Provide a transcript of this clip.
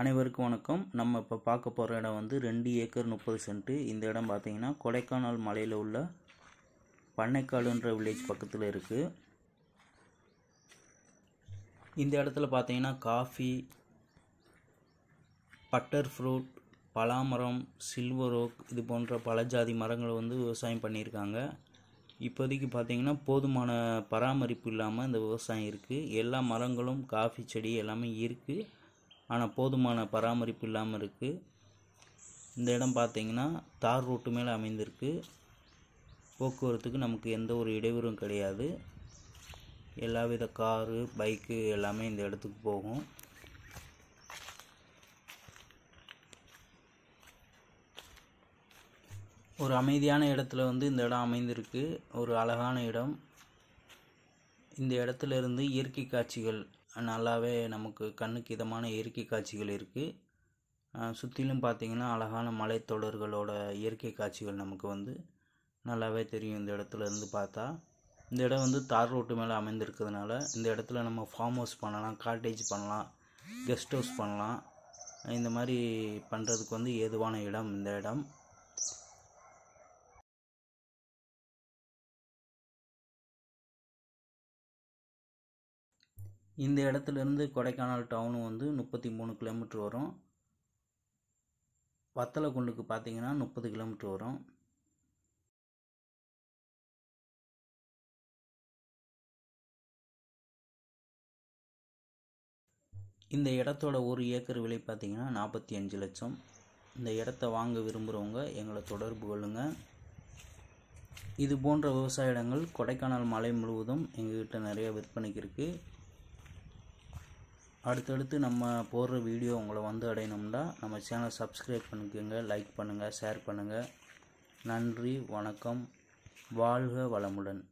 அனைவருக்கும் வணக்கம். நம்ம இப்போ பார்க்க போகிற இடம் வந்து 2 ஏக்கர் 30 சென்ட். இந்த இடம் பார்த்தீங்கன்னா கொடைக்கானல் மலையில் உள்ள பண்ணைக்காடுன்ற வில்லேஜ் பக்கத்தில் இருக்குது. இந்த இடத்துல பார்த்தீங்கன்னா காஃபி, பட்டர் ஃப்ரூட், பலாமரம், சில்வர் ஓக் இது போன்ற பல ஜாதி மரங்களை வந்து விவசாயம் பண்ணியிருக்காங்க. இப்போதைக்கு பார்த்தீங்கன்னா போதுமான பராமரிப்பு இல்லாமல் இந்த விவசாயம் இருக்குது. எல்லா மரங்களும் காஃபி செடி எல்லாமே இருக்குது, ஆனால் போதுமான பராமரிப்பு இல்லாமல் இருக்குது. இந்த இடம் பார்த்திங்கன்னா தார் ரோட்டு மேலே அமைந்திருக்கு. போக்குவரத்துக்கு நமக்கு எந்த ஒரு இடையூறும் கிடையாது. எல்லா வித காரு, பைக்கு எல்லாமே இந்த இடத்துக்கு போகும். ஒரு அமைதியான இடத்துல வந்து இந்த இடம் அமைந்திருக்கு. ஒரு அழகான இடம். இந்த இடத்துல இருந்து இயற்கை காட்சிகள் நல்லாவே நமக்கு கண்ணுக்கு இதமான இயற்கை காட்சிகள் இருக்குது. சுற்றிலும் பார்த்திங்கன்னா அழகான மலைத்தொடர்களோட இயற்கை காட்சிகள் நமக்கு வந்து நல்லாவே தெரியும். இந்த இடத்துல இருந்து பார்த்தா இந்த இடம் வந்து தார் ரோட்டு மேலே அமைந்திருக்கிறதுனால இந்த இடத்துல நம்ம ஃபார்ம் ஹவுஸ் பண்ணலாம், காட்டேஜ் பண்ணலாம், கெஸ்ட் ஹவுஸ் பண்ணலாம். இந்த மாதிரி பண்ணுறதுக்கு வந்து ஏதுவான இடம் இந்த இடம். இந்த இடத்துலேருந்து கொடைக்கானல் டவுனு வந்து 33 கிலோமீட்டர் வரும். வத்தலக்குண்டுக்கு பார்த்தீங்கன்னா 30 கிலோமீட்டர் வரும். இந்த இடத்தோட ஒரு ஏக்கர் விலை பார்த்தீங்கன்னா 45 லட்சம். இந்த இடத்த வாங்க விரும்புகிறவங்க எங்களை தொடர்பு கொள்ளுங்கள். இது போன்ற விவசாய இடங்கள் கொடைக்கானல் மலை முழுவதும் எங்ககிட்ட நிறைய விற்பனைக்கு இருக்குது. அடுத்தடுத்து நம்ம போடுற வீடியோ உங்களை வந்து அடையணும்னா நம்ம சேனலை சப்ஸ்கிரைப் பண்ணிக்கோங்க, லைக் பண்ணுங்கள், ஷேர் பண்ணுங்கள். நன்றி, வணக்கம், வாழ்க வளமுடன்.